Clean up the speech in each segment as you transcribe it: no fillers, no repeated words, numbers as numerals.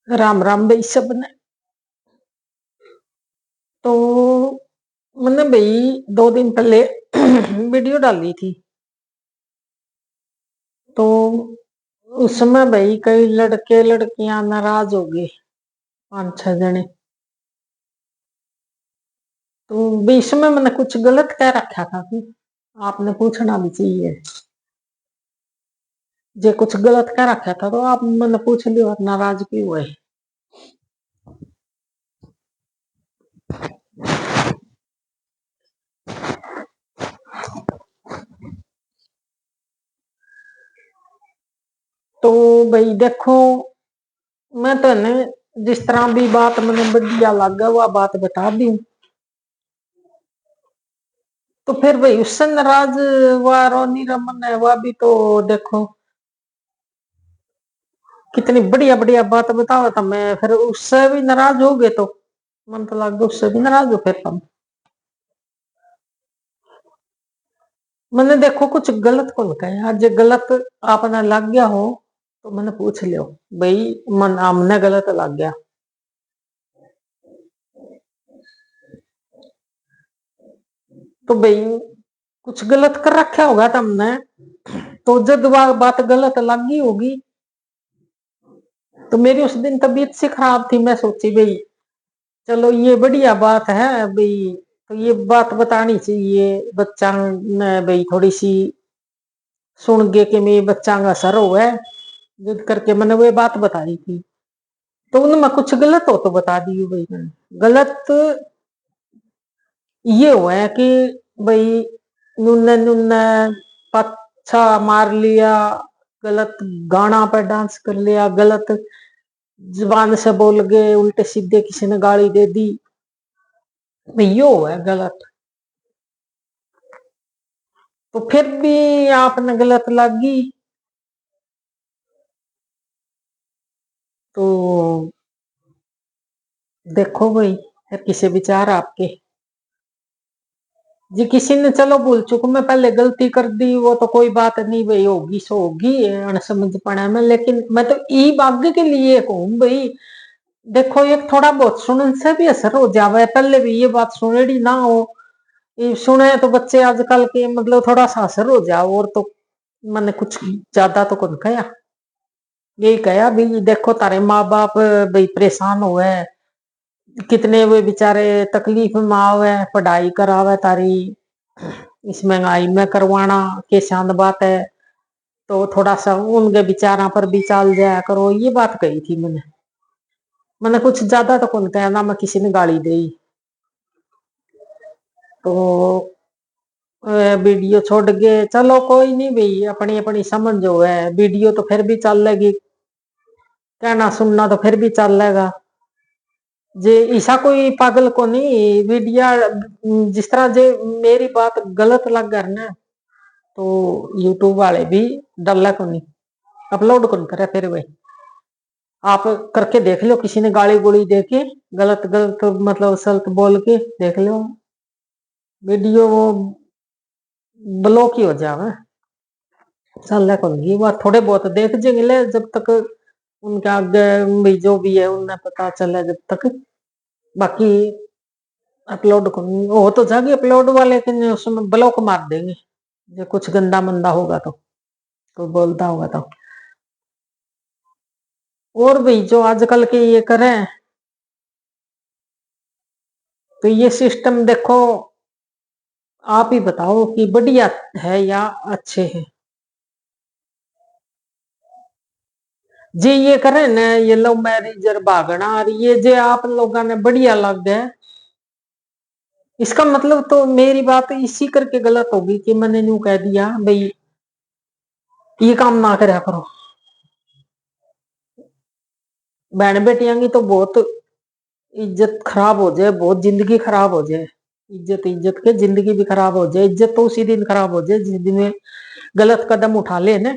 राम राम भाई सब ने। तो मैंने भाई 2 दिन पहले वीडियो डाली थी। तो उसमें भाई कई लड़के लड़कियां नाराज हो गए, 5-6 जने। तो बीच में मैंने कुछ गलत कह रखा था कि आपने पूछना भी चाहिए। जे कुछ गलत कह रखा था तो आप मैंने पूछ लियो, और नाराज क्यों हुए। तो भाई देखो, मैं तो ने जिस तरह भी बात मैंने बढ़िया लगा वह बात बता दी। तो फिर भाई उससे नाराज हुआ रोनी रमन है, वह भी तो देखो कितनी बढ़िया बढ़िया बात बताओ था। मैं फिर उससे भी नाराज हो गए तो मन तो लग गया उससे भी नाराज हो। फिर तुम मैंने देखो कुछ गलत को कहा, आज गलत आपने लग गया हो तो मैंने पूछ लियो भाई मन हमने गलत लग गया। तो भाई कुछ गलत कर रखा होगा तुमने, तो जब वह बात गलत लगी होगी। तो मेरी उस दिन तबीयत से खराब थी, मैं सोची भाई चलो ये बढ़िया बात है भाई, तो ये बात बतानी चाहिए बच्चा ने भाई। थोड़ी सी सुन गए कि मेरे बच्चा का असर हुआ है, जिद करके मैंने वो बात बताई थी। तो उनमें कुछ गलत हो तो बता दी भाई। मैंने गलत ये हुआ है कि भाई नुन्ने नुन्ने पच्छा मार लिया, गलत गाना पर डांस कर लिया, गलत जुबान से बोल गए, उल्टे सीधे किसी ने गाली दे दी, यो है गलत। तो फिर भी आपने गलत लगी तो देखो भाई फिर किसे विचार आपके। जी किसी ने चलो भूल चुक में पहले गलती कर दी, वो तो कोई बात नहीं भाई, होगी सो होगी अनसमझ पड़ा में। लेकिन मैं तो ई भाग्य के लिए कहूँ भाई, देखो एक थोड़ा बहुत सुनने से भी असर हो जावे। पहले भी ये बात सुनेड़ी ना हो, ये सुने तो बच्चे आजकल के मतलब थोड़ा सा असर हो जाओ। और तो मैंने कुछ ज्यादा तो कौन कहा, यही कहा भी देखो तारे माँ बाप भाई परेशान हुए, कितने वे बेचारे तकलीफ में आवे, पढ़ाई करावे तारी इस महंगाई में करवाना के शांत बात है। तो थोड़ा सा उनके विचारा पर भी चाल जाया करो, ये बात कही थी मैंने। मैंने कुछ ज्यादा तो कौन कहना, मैं किसी ने गाली दी। तो वीडियो छोड़ गए, चलो कोई नहीं भाई, अपनी अपनी समझ जो है। वीडियो तो फिर भी चल लेगी, कहना सुनना तो फिर भी चलेगा। जे ऐसा कोई पागल को नहीं वीडियो, जिस तरह जे मेरी बात गलत लग गया ना, तो यूट्यूब वाले भी डरला को नहीं अपलोड कौन करे। फिर भाई आप करके देख लो, किसी ने गाली गोली दे के गलत गलत मतलब सलत बोल के देख लो, वीडियो वो ब्लॉक ही हो जावे। चल कौन ये बात थोड़े बहुत देख जेंगे जब तक उनके आगे भाई जो भी है उन्हें पता चले जब तक। बाकी अपलोड हो तो जाएगी अपलोड वाले के, उसमें ब्लॉक मार देंगे जो कुछ गंदा मंदा होगा तो कोई बोलता होगा तो। और भी जो आजकल के ये करें, तो ये सिस्टम देखो आप ही बताओ कि बढ़िया है या अच्छे है। जे ये करे ना ये लव मैरिज और भागना, और ये जे आप लोगों ने बढ़िया लग गए, इसका मतलब तो मेरी बात इसी करके गलत होगी कि मैंने यूं कह दिया भाई ये काम ना करा करो। बहन बेटियां की तो बहुत इज्जत खराब हो जाए, बहुत जिंदगी खराब हो जाए। इज्जत इज्जत के जिंदगी भी खराब हो जाए। इज्जत तो उसी दिन खराब हो जाए जिस दिन में गलत कदम उठा ले ना,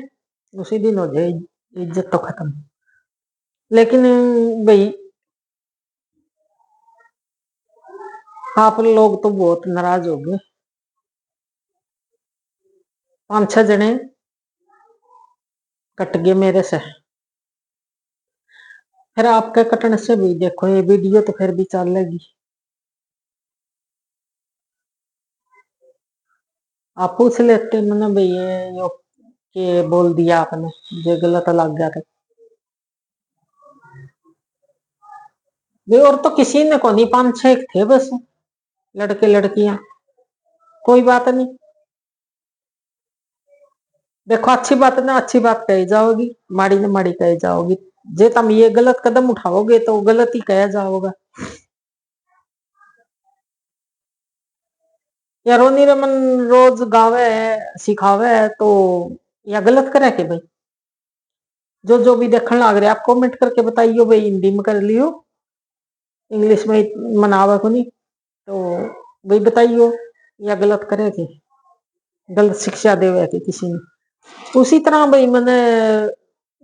उसी दिन हो जाए इज्जत तो खत्म। लेकिन भाई आप लोग तो बहुत नाराज हो गए, 5-6 जने कट गए मेरे से। फिर आपके कटने से भी देखो ये वीडियो तो फिर भी चलेगी। आप पूछ लेते मैंने भाई ये बोल दिया आपने, जो गलत लग गया था भाई। और तो किसी ने को नहीं, 5-6 थे बस, लड़के लड़कियां। कोई बात नहीं, देखो अच्छी बात ना अच्छी बात कही जाओगी, माड़ी ना माड़ी कही जाओगी। जे तुम ये गलत कदम उठाओगे तो गलत ही कहा जाओगा। या रोनी रमन रोज गावे है सिखावे है तो या गलत करे के भाई। जो जो भी देखने लग रहे आप कमेंट करके बताइयो भाई, हिंदी में कर लियो, इंग्लिश में मनावे को नहीं तो भाई बताइयो, या गलत करे के, गलत शिक्षा देवे के किसी ने। उसी तरह भाई मैंने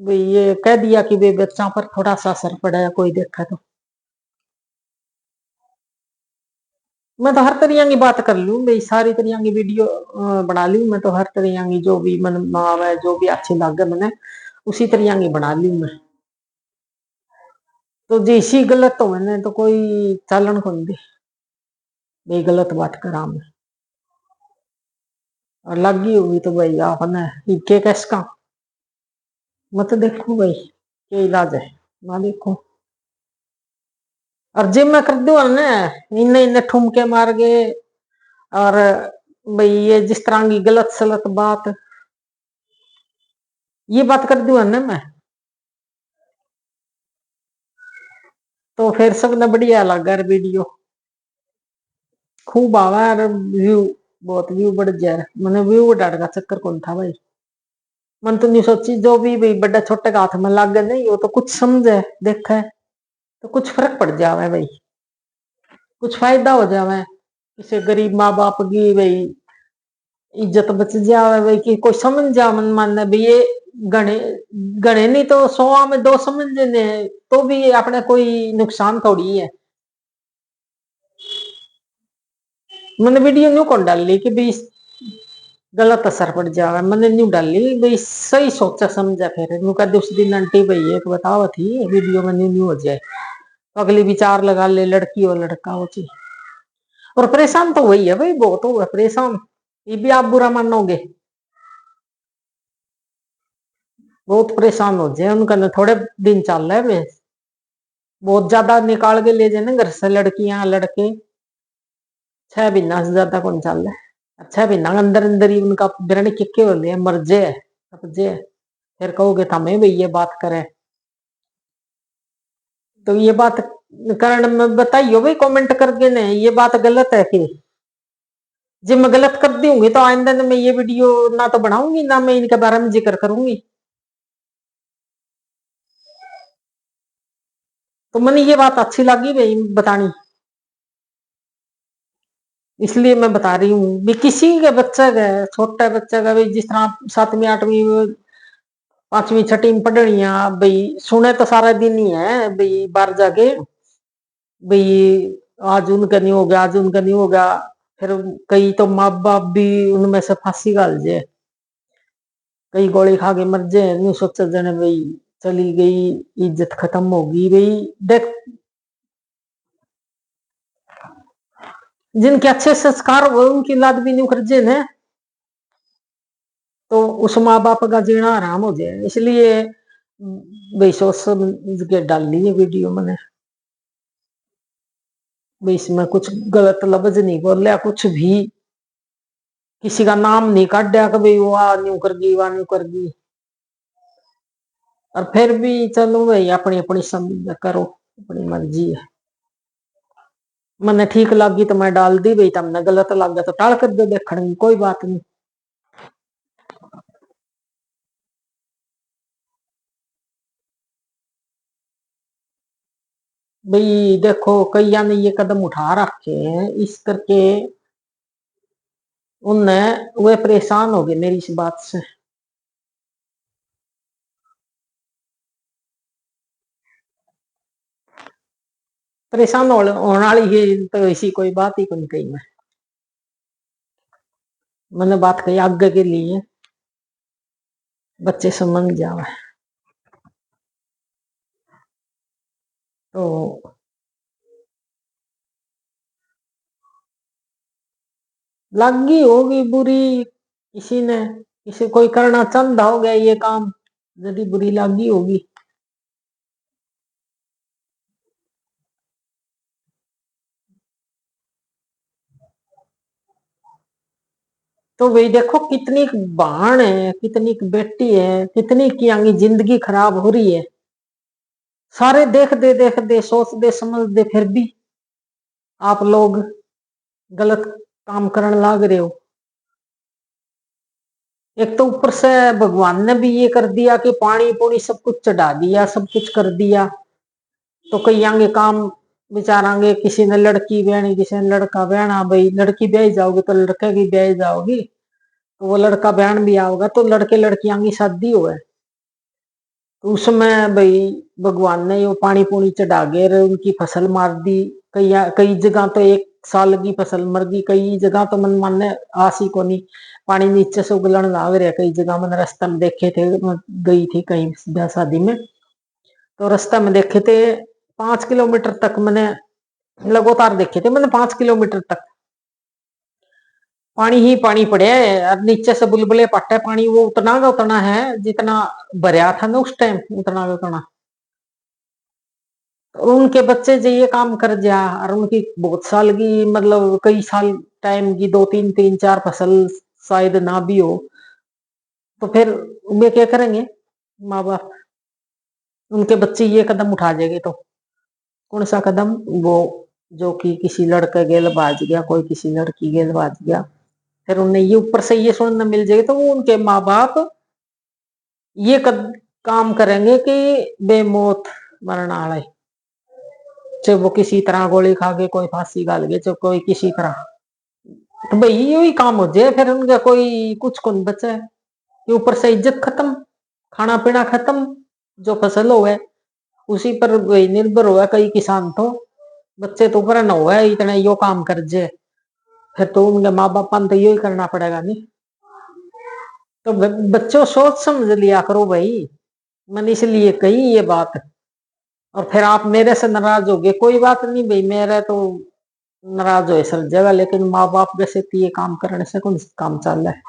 भाई ये कह दिया कि भाई बच्चों पर थोड़ा सा असर पड़ा है, कोई देखा तो मैं तो हर तरह की बात कर लूं भाई, सारी तरह की वीडियो बना लूं मैं तो, हर तरह की जो भी मन आवे जो भी अच्छी लगे मैंने उसी तरह की बना लूं मैं तो। जैसी गलत हो मैंने तो कोई चालन को नहीं दे भाई, गलत बात करा मैं और लगी होगी तो भाई आपने के कैसका मत देखो भाई, क्या इलाज है ना देखो। और जिम में कर दो ना, इन्ने इन्ने ठुमके मार गए और भाई ये जिस तरह की गलत सलत बात, ये बात कर दूं ना मैं तो फिर सबने बढ़िया लगा वीडियो, खूब आवा यार व्यू, बहुत व्यू बढ़ जाए। मैंने व्यू बढ़ाने का चक्कर कौन था भाई, मन तो नहीं सोची जो भी भाई बड़ा छोटे का हाथ में लग गए नहीं वो तो कुछ समझे देखा है तो कुछ फर्क पड़ जावे भाई, कुछ फायदा हो जावे, किसी गरीब माँ बाप की भाई इज्जत बच जावे भाई, कि कोई समझ जा मन मानने भाई ये गणे गणे नहीं तो 100 में 2 समझ ने तो भी अपने कोई नुकसान थोड़ी है। मैंने वीडियो न्यू कौन डाली कि भाई गलत असर पड़ जाएगा, मैंने न्यू डाली भाई सही सोचा समझा, फिर न्यू कर उस दिन आंटी भाई एक बतावा थी वीडियो में न्यू न्यू हो जाए तो अगली विचार लगा ले लड़की और लड़का हो चाहिए। और परेशान तो वही है भाई, बहुत हो परेशान, ये भी आप बुरा मानोगे, बहुत परेशान हो जाए उनका न थोड़े दिन चल रहे वे, बहुत ज्यादा निकाल के ले जाए ना घर से लड़कियां लड़के, 6 महीना से ज्यादा कौन चल रहा है, 6 महीना अंदर अंदर ही उनका बिरण किक्के हो रहे मर जाए अब जे, फिर कहोगे थमे भाई ये बात करे तो ये बात कारण में बताइयो भाई कमेंट करके ने ये बात गलत है कि जब मैं गलत कर दी होंगी तो आइंदा मैं ये वीडियो ना तो बनाऊंगी ना मैं इनके बारे में जिक्र करूंगी। तो मैंने ये बात अच्छी लगी भाई बतानी, इसलिए मैं बता रही हूँ भी किसी के बच्चे का छोटा बच्चा का भी जिस तरह 7वीं 8वीं 5वीं 6वीं में पढ़नी है भाई, सुने तो सारा दिन ही है भाई बाहर जाके भाई आज उनका नहीं हो गया आज उनका नहीं हो गया, फिर कई तो माँ बाप भी उनमें से फांसी गाल जाए, कई गोली खा के मर जाए, नहीं सोचा जाने भाई चली गई इज्जत खत्म होगी भाई। देख जिनके अच्छे संस्कार हुए उनकी लाद भी नहीं कर जाए ना तो उस माँ बाप का जीना आराम हो जाए, इसलिए भाई सोच समझ के डाली है वीडियो मैंने भाई, इसमें कुछ गलत लफ्ज नहीं बोलिया कुछ भी, किसी का नाम नहीं काटा कि भाई वो आ न्यू कर गई वह न्यू कर गई। और फिर भी चलो भाई अपनी अपनी समझ करो, अपनी मर्जी है, मैंने ठीक लगी तो मैं डाल दी भाई, तुमने गलत लग गया तो टाल कर दो देखने की कोई बात नहीं। भाई देखो कईया ने ये कदम उठा रखे हैं इस करके उनने वे परेशान हो गए मेरी इस बात से, परेशान होने वाली है तो ऐसी कोई बात ही नहीं कही मैंने बात कही आगे के लिए बच्चे समझ जावे। तो लगी होगी बुरी, किसी ने, किसी कोई करना चाहता हो गया ये काम, यदि बुरी लगी होगी। तो वही देखो कितनी बहन है, कितनी बेटी है, कितनी की आगे जिंदगी खराब हो रही है। सारे देख दे सोच दे समझ दे, फिर भी आप लोग गलत काम करने लग रहे हो। एक तो ऊपर से भगवान ने भी ये कर दिया कि पानी पूरी सब कुछ चढ़ा दिया, सब कुछ कर दिया, तो कई आगे काम विचारांगे, किसी ने लड़की ब्याहनी, किसी ने लड़का ब्याहना, भाई लड़की ब्याही जाओगी तो लड़के की ब्याही जाओगी, तो वो लड़का बहन भी आओगा, तो लड़के लड़कियां की शादी हो है, तो उसमें भाई भगवान ने यो पानी पूनी चढ़ा गए, उनकी फसल मार दी। कई कई जगह तो 1 साल की फसल मर गई, कई जगह तो मन मानने आसी को नहीं, पानी नीचे से उगलन लाग रहा। कई जगह मैंने रास्ता में देखे थे, मैं गई थी कहीं ब्याह शादी में, तो रास्ता में देखे थे 5 किलोमीटर तक, मैंने लगातार देखे थे, मैंने 5 किलोमीटर तक पानी ही पानी पड़े है, और नीचे से बुलबुले पट्टे पानी, वो उतना का उतना है जितना भरया था ना उस टाइम, उतना का उतना। तो उनके बच्चे जो ये काम कर जा, और उनकी बहुत साल की, मतलब कई साल टाइम की, 2 3 3 4 फसल शायद ना भी हो, तो फिर वे क्या करेंगे माँ बाप? उनके बच्चे ये कदम उठा जाएंगे तो कौन सा कदम? वो जो कि किसी लड़के गेल बाज गया, कोई किसी लड़की गेल बाज गया, फिर उन्हें ये ऊपर से ये सुनने मिल जाएगी, तो वो उनके माँ बाप ये काम करेंगे कि बेमौत मरना वाले, चाहे वो किसी तरह गोली खा के, कोई फांसी गाल गए, चाहे कोई किसी तरह, तो भाई यही काम हो जाए, फिर उनका कोई कुछ कौन बचा है। ये ऊपर से इज्जत खत्म, खाना पीना खत्म, जो फसल हो है उसी पर वही निर्भर हुआ। कई किसान तो बच्चे तो ऊपर न हुआ है, इतना यो काम कर जे, फिर तो उनके माँ बाप तो यही करना पड़ेगा नहीं। तो बच्चों सोच समझ लिया करो भाई, मैंने इसलिए कही ये बात। और फिर आप मेरे से नाराज हो गए, कोई बात नहीं भाई, मेरा तो नाराज हो सब जगह, लेकिन माँ बाप जैसे ये काम करने से कौन काम चल रहा है?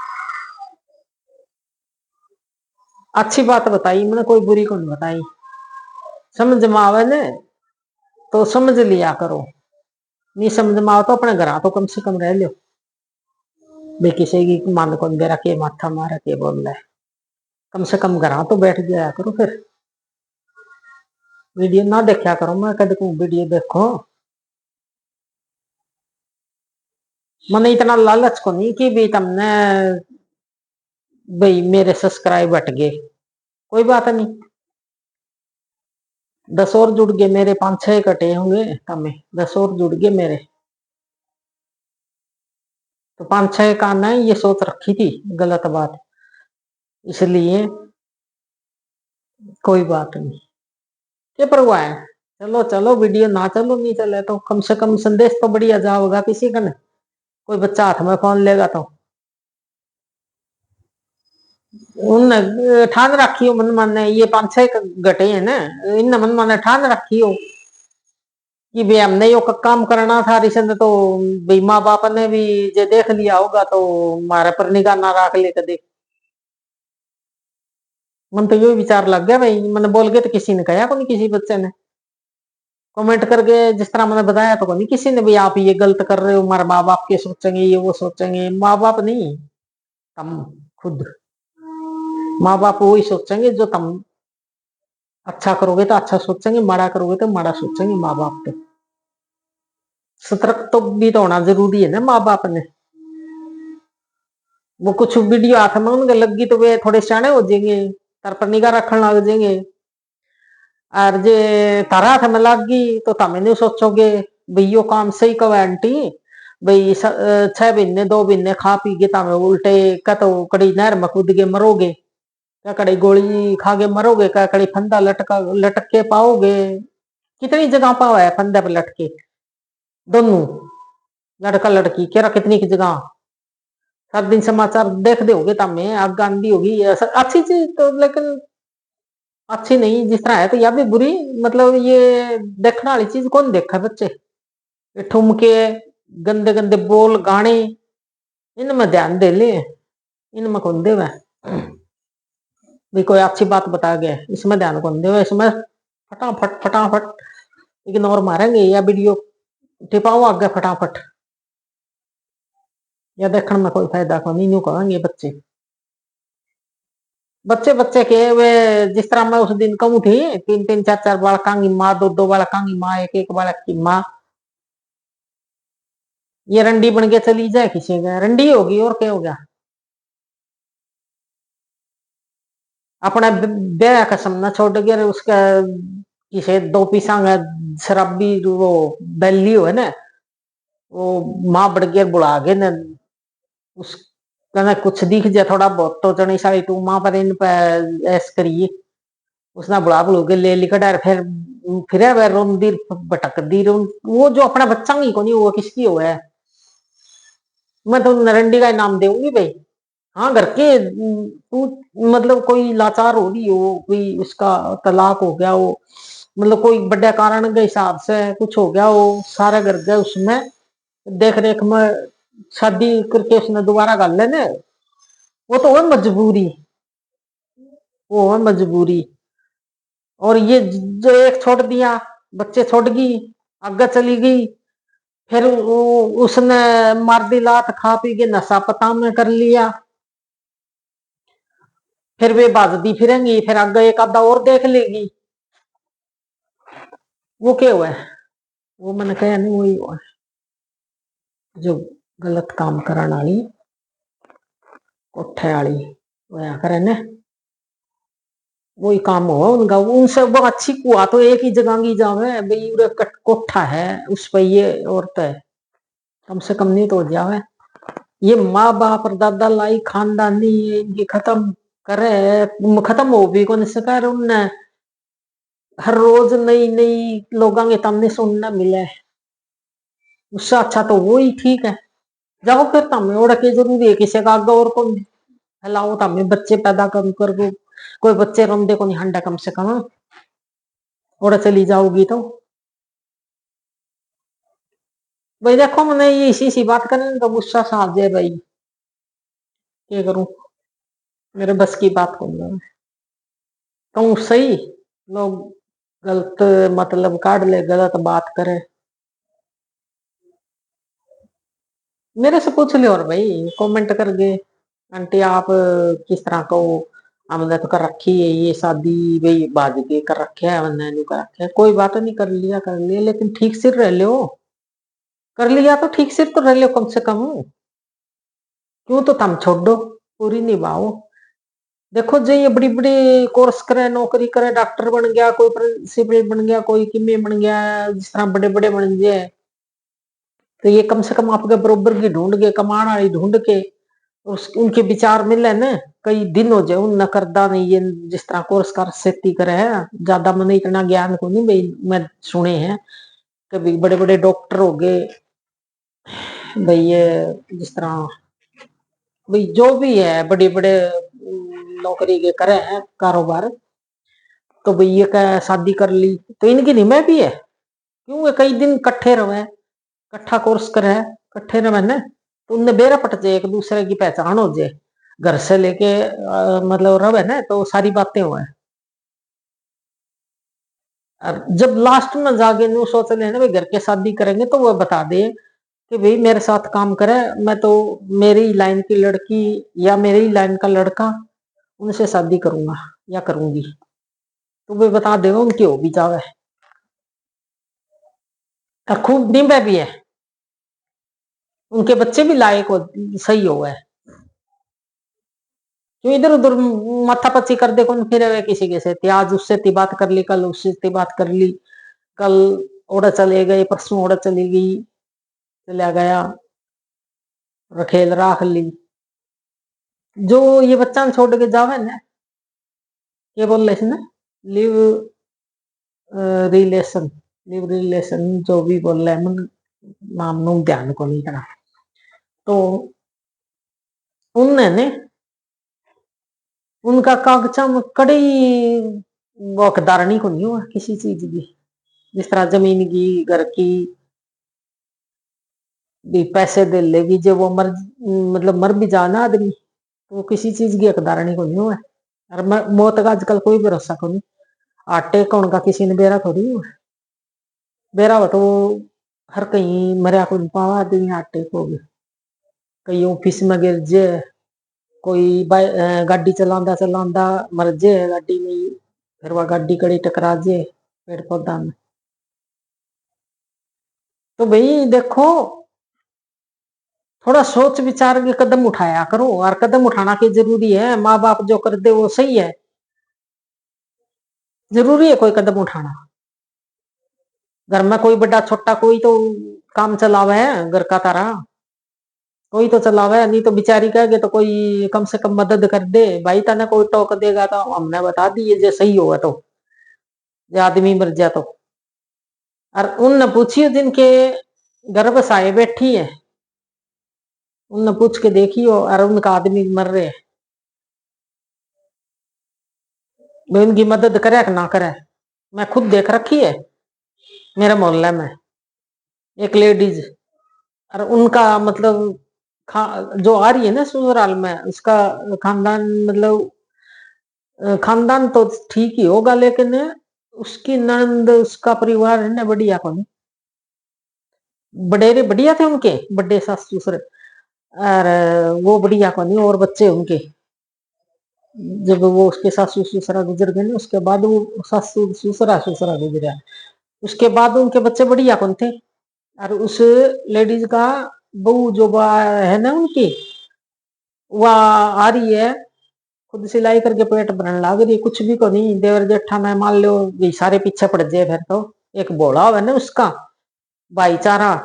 अच्छी बात बताई मैंने, कोई बुरी को नहीं बताई। समझ में आवे ने तो समझ लिया करो, नहीं समझ में आओ तो अपने घर तो कम से कम रह लो भाई, किसी की मान को मेरा के माथा मारा के बोल रहा है, कम से कम घर तो बैठ जाया करो। फिर वीडियो ना देखा करो, मैं कद को वीडियो देखो, मैंने इतना लालच को नहीं कि भी तुमने भाई मेरे सब्सक्राइब हट गए, कोई बात नहीं, 10 और जुड़ गए मेरे, 5 6 कटे होंगे तमें, 10 और जुड़ गए मेरे, तो 5 6 का ना ये सोच रखी थी गलत बात, इसलिए कोई बात नहीं, क्या परवाह है। चलो चलो वीडियो ना चलो, नहीं चले तो कम से कम संदेश तो बढ़िया जाओगा किसी का, कोई बच्चा हाथ में फोन लेगा तो उन ठान रखी हो मन माने, ये 5 6 घटे है ना, इन मन माने ठान रखी हो कि भाई हमने यो काम करना था रिशन, तो भाई माँ बाप ने भी जे देख लिया होगा तो हमारे पर निगाह ना रख ले कदे। मन तो यो विचार लग गया भाई, मैंने बोल के तो किसी ने कहा को नहीं, किसी बच्चे ने कमेंट करके जिस तरह मैंने बताया तो नहीं किसी ने भी आप ये गलत कर रहे हो, हमारे माँ बाप के सोचेंगे, ये वो सोचेंगे, माँ बाप नहीं, तुम खुद, माँ बाप वही सोचेंगे जो तुम अच्छा करोगे तो अच्छा सोचेंगे, माड़ा करोगे तो माड़ा सोचेंगे माँ बाप। तो सतर्क तो भी तो होना जरूरी है ना माँ बाप ने। वो कुछ वीडियो हाथ में उनके लगी तो वे थोड़े सियाने हो जाएंगे, तार पर निगाह रखने लग जाएंगे, और जे तारा हाथ में लग गई तो तमें नहीं सोचोगे भाई यो काम सही कहो आंटी, भाई 6 महीने 2 महीने खा पी के तमें उल्टे का तो कड़ी नहर में कूद के मरोगे, क्या कड़ी गोली खा के मरोगे, क्या कड़ी फंदा लटक के पाओगे। कितनी जगह पाओ है फंदे पर लटके, दोनों लड़का लड़की कह रहा, कितनी की जगह हर दिन समाचार देख दे होगे तमें, आग गांधी होगी अच्छी चीज तो, लेकिन अच्छी नहीं जिस तरह है तो यह भी बुरी। मतलब ये देखने वाली चीज कौन देखा बच्चे, ये ठुमके, गंदे गंदे बोल गाने, इनमें ध्यान दे ले, इनमें कौन देवे भी। कोई अच्छी बात बता गया इसमें ध्यान कौन देवे, इसमें फटाफट फटाफट इग्नोर मारेंगे या वीडियो टिपाओ आगे फटाफट, या देखने में कोई फायदा को नहीं, यूं कहेंगे बच्चे। बच्चे बच्चे के वे जिस तरह मैं उस दिन कहूँ थी, तीन तीन चार चार बालका की माँ, दो दो बालका की माँ, एक एक बालक की माँ, ये रंडी बन के चली जाए किसी का, रंडी होगी और क्या हो गया। अपना ब्याह का सामना छोड़ गया उसका, किसे दो पीसा शराबी वो बैली हो है ना, वो माँ बढ़ गया बुला गए न, उस कहना कुछ दिख जाए थोड़ा बहुत तो जनी सारी तू माँ पर इन पर ऐस करिए, उसने बुला बुलू के ले लिखा डार, फिर वह रोंदी भटक दी वो जो अपना बच्चा ही को नहीं, वो किसकी हो है। मैं तो नरंडी का नाम दूंगी भाई। हाँ घर के तू, मतलब कोई लाचार हो रही हो, कोई उसका तलाक हो गया हो, मतलब कोई बड़े कारण के हिसाब से कुछ हो गया हो, सारा घर गया उसमें देख रेख में शादी करके उसने दोबारा कर लेने, वो तो है मजबूरी, वो है मजबूरी। और ये जो एक छोड़ दिया, बच्चे छोड़ गई, आगे चली गई, फिर उसने मार दी लात, खा पी के नशा पता में कर लिया, फिर वे बाजदी फिरेंगी, फिर आगे एक आधा और देख लेगी, वो क्या हुआ है। वो मैंने कहा नहीं वही हुआ जो गलत काम करने वाली, कोठे वाली वह करे न, वही काम हुआ उनका। उनसे वो अच्छी कुआ तो एक ही जगह की जावे भाई, कोठा है उस पर ये औरत है, कम से कम नहीं तो जावे। ये माँ बाप और दादा लाई खानदानी इनकी खत्म करे, खत्म हो भी कौन से कर उनने, हर रोज नई नई लोगों के सामने सुनना मिले, उससे अच्छा तो वो ही ठीक है। जाओ फिर तमें ओढ़ के जरूरी है किसी का आगे और कौन फैलाओ, तमें बच्चे पैदा कर कोई बच्चे रोंदे को नहीं हंडा कम से कम, ओढ़ चली जाओगी तो भाई। देखो मैंने ये इसी सी बात करें तो गुस्सा सा आ जाए भाई, क्या करूं, मेरे बस की बात करूंगा कहूँ सही, लोग गलत मतलब काट ले, गलत बात करे, मेरे से पूछ लियो और भाई कमेंट कर गए आंटी आप किस तरह को, हमने तो कर रखी है ये शादी भाई, बाज के कर रखे है, हमने नहीं कर रखे है, कोई बात नहीं, कर लिया लेकिन ठीक सिर रह लो, कर लिया तो ठीक सिर तो रह लो कम से कम, क्यों तो तुम छोड़ दो, पूरी निभाओ। देखो जो ये बड़ी बड़ी कोर्स करे, नौकरी करे, डॉक्टर बन गया, कोई प्रिंसिपल बन गया, कोई किमे बन गया, जिस तरह बड़े बड़े बन गए, तो ये कम से कम आपके बरोबर की ढूंढ के, कमाने वाली ढूंढ के, उनके विचार मिले न, कई दिन हो जाए उन करदा नहीं ये जिस तरह कोर्स कर सेती करे है। ज्यादा मैंने इतना ज्ञान को नहीं भाई, मैं सुने हैं कभी बड़े बड़े डॉक्टर हो गए भाई, ये जिस तरह भाई जो भी है बड़े बड़े नौकरी के करे हैं कारोबार, तो भाई ये क्या शादी कर ली तो इनकी निमे भी है, क्यों कई दिन कट्ठे रहे, कट्ठा कोर्स करे, कट्ठे रहे न, तो उनने बेरा पट जाए, एक दूसरे की पहचान हो जाए, घर से लेके मतलब रवे ना तो सारी बातें हुए। और जब लास्ट में जाके न्यू सोच ले ना भाई घर के शादी करेंगे, तो वो बता दे कि भाई मेरे साथ काम करे, मैं तो मेरी लाइन की लड़की या मेरी लाइन का लड़का उनसे शादी करूंगा या करूंगी, तो वे बता देगा उनकी हो भी जावे, और खूब निभे भी है, उनके बच्चे भी लायक हो, सही हो है, क्यों इधर उधर माथा पच्ची कर दे कौन फिर किसी के से, आज उससे ती बात कर ली, कल उससे ती बात कर ली, कल ओड़ा चले गए, परसों ओड़ा चली गई, चला गया, रखेल राख ली, जो ये बच्चा छोड़ के जावे ना, क्या बोल रहे ना, लिव रिलेशन, लिव रिलेशन जो भी बोल रहे मन नाम नूम ध्यान को नहीं करा, तो उनने ने उनका कागजा में कड़ी वो हकदारनी को नहीं हुआ किसी चीज की। जिस तरह जमीन की, घर की भी पैसे दे लेगी, जो वो मतलब मर भी जाना आदमी, तो वो किसी चीज की हकदारनी को नहीं हुआ। और मौत का आजकल कोई भरोसा को नहीं। आटे कौन का किसी ने बेरा थोड़ी हुआ। बेरा हो तो हर कहीं मरिया को नहीं पावा आदमी आटे को भी। कहीं ऑफिस में गिर जे, कोई गाड़ी चलांदा चलांदा मर जे गाड़ी में, फिर वह गाड़ी कड़ी टकरा जे पेड़ पौधा में। तो भाई देखो, थोड़ा सोच विचार के कदम उठाया करो। और कदम उठाना की जरूरी है, माँ बाप जो कर दे वो सही है, जरूरी है कोई कदम उठाना। घर में कोई बड़ा छोटा कोई तो काम चलावे है घर का तारा, कोई तो चलावे, नहीं तो बिचारी कहेगे तो कोई कम से कम मदद कर दे। भाई तने कोई टोक देगा तो हमने बता दिए जे सही होगा तो, जे आदमी मर जाए तो। और उन पूछियो जिनके गर्भ साए बैठी है, उन पूछ के देखियो और उनका आदमी मर रहे, वे उनकी मदद करे कि ना करे। मैं खुद देख रखी है मेरे मोहल्ले में एक लेडीज, और उनका मतलब जो आ रही है ना ससुराल में, उसका खानदान मतलब खानदान तो ठीक ही होगा, लेकिन उसकी नंद उसका परिवार है ना बढ़िया को नहीं, बडेरे बढ़िया थे उनके बड़े सास ससुर, और वो बढ़िया को नहीं, और बच्चे उनके जब वो उसके सासू ससुरा गुजर गए ना, उसके बाद वो सासू ससुरा ससुरा गुजरा, उसके बाद उनके बच्चे बढ़िया कौन थे। और उस लेडीज का बहू जो है ना उनकी, वह आ रही है खुद सिलाई करके पेट भरने लग रही है, कुछ भी को नहीं। देवर जेठा में मान लो ये सारे पीछे पड़ जाए, फिर तो एक बोला है ना उसका भाईचारा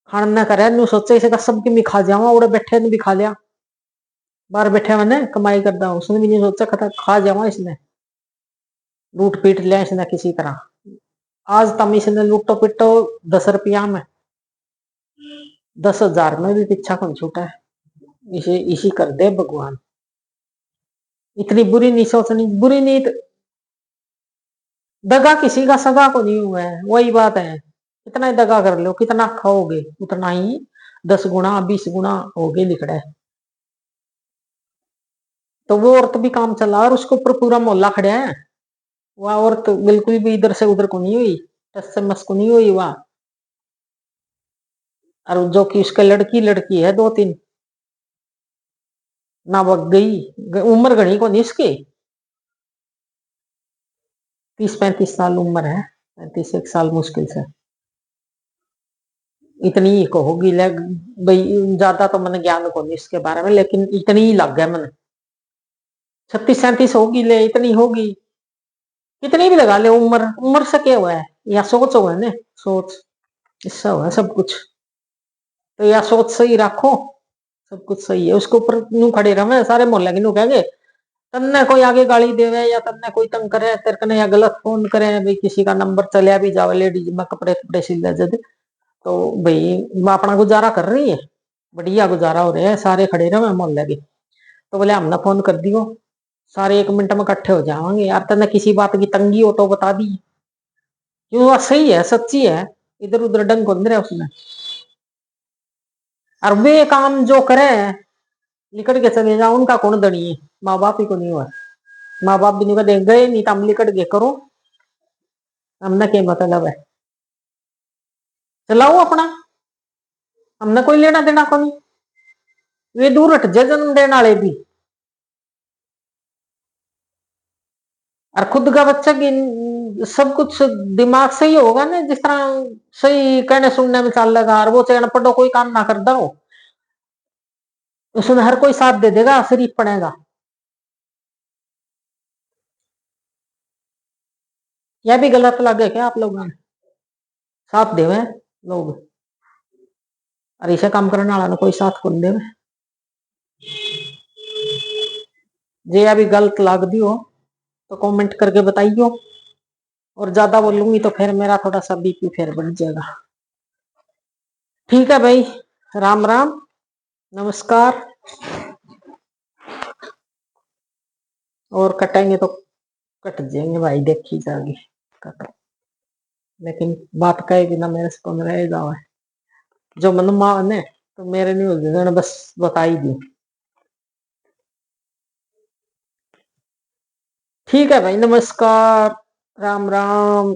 खान न करे नु सोचे इसे सबकी भी खा जावा, उड़े बैठे ने भी खा लिया, बाहर बैठे मैंने कमाई करता हूँ, उसने भी नहीं सोचा खा जावा इसने, लूट पीट लिया इसने किसी तरह। आज तम इसने लूटो पिटो 10 रुपया में, 10,000 में भी पीछा कौन छूटा है। इसे इसी कर दे भगवान। इतनी बुरी नहीं सोचनी, बुरी नीत दगा किसी का सगा को नहीं हुआ है, वही बात है। कितना ही दगा कर लो, कितना खाओगे उतना ही 10 गुना 20 गुना होगे लिखड़ा है। तो वो औरत भी काम चला और उसके ऊपर पूरा मोहल्ला खड़ा है। वह औरत बिल्कुल भी इधर से उधर को नहीं हुई, टस से मस को नहीं हुई वह। और जो कि उसके लड़की लड़की है 2-3 ना, वग गई उम्र घनी को नहीं इसकी, 30-35 साल उम्र है, 35 एक साल मुश्किल से इतनी ही को होगी। भाई ज्यादा तो मैंने ज्ञान को नहीं इसके बारे में, लेकिन इतनी ही लग गया मैंने, 36-37 होगी ले, इतनी होगी। कितनी भी लगा ले उम्र, उम्र से क्या हुआ है, या सोच हुआ है ना, सोच इससे हुआ है सब कुछ। तो या सोच सही रखो, सब कुछ सही है। उसके ऊपर नू खड़े रहे सारे मोहल्ले के नू कहेंगे, तन्ने कोई आगे गाली देवे या तन्ने कोई तंग करे तेरे कने, या गलत फोन करे भाई, किसी का नंबर चलिया भी जावे लेडीज में कपड़े कपड़े सिले जद, तो भाई वो अपना गुजारा कर रही है, बढ़िया गुजारा हो रहा है, सारे खड़े रहे मोहल्ले के। तो बोले हमने फोन कर दियो, सारे 1 मिनट में इकट्ठे हो जाएंगे यार, तन्ने किसी बात की तंगी हो तो बता दी, क्यों बात सही है सच्ची है, इधर उधर डंग को रहे उसने। और वे काम जो करे लिकट के चले जाओ, उनका कौन दड़ी है, माँ बाप ही को नहीं हुआ। माँ बाप भी नहीं कहते गए नहीं तो हम लिकट के करो, हमने क्या मतलब है, चलाओ अपना, हमने कोई लेना देना को नहीं। वे दूर हट जाए जन्म देने वाले भी। और खुद का बच्चा की सब कुछ दिमाग से ही होगा ना, जिस तरह सही कहने सुनने में चल लगा, और वो चाहे अनपढ़ कोई काम ना करता हो, उसमें हर कोई साथ दे देगा, शरीफ पड़ेगा। यह भी गलत लगे क्या आप लोगों ने, साथ देवे लोग, और इसे काम करने वाला ने कोई साथ कौन देवे। जे अभी गलत लग दी हो तो कमेंट करके बताइयो, और ज्यादा बोलूंगी तो फिर मेरा थोड़ा सा बीपी फिर बढ़ जाएगा। ठीक है भाई, राम राम, नमस्कार। और कटेंगे तो कट जाएंगे भाई, देखी जाएगी कट। लेकिन बात कहे बिना मेरे से कौन रह जाओ, जो मन माने तो मेरे नहीं हो बस बता ही दी। ठीक है भाई, नमस्कार, राम राम।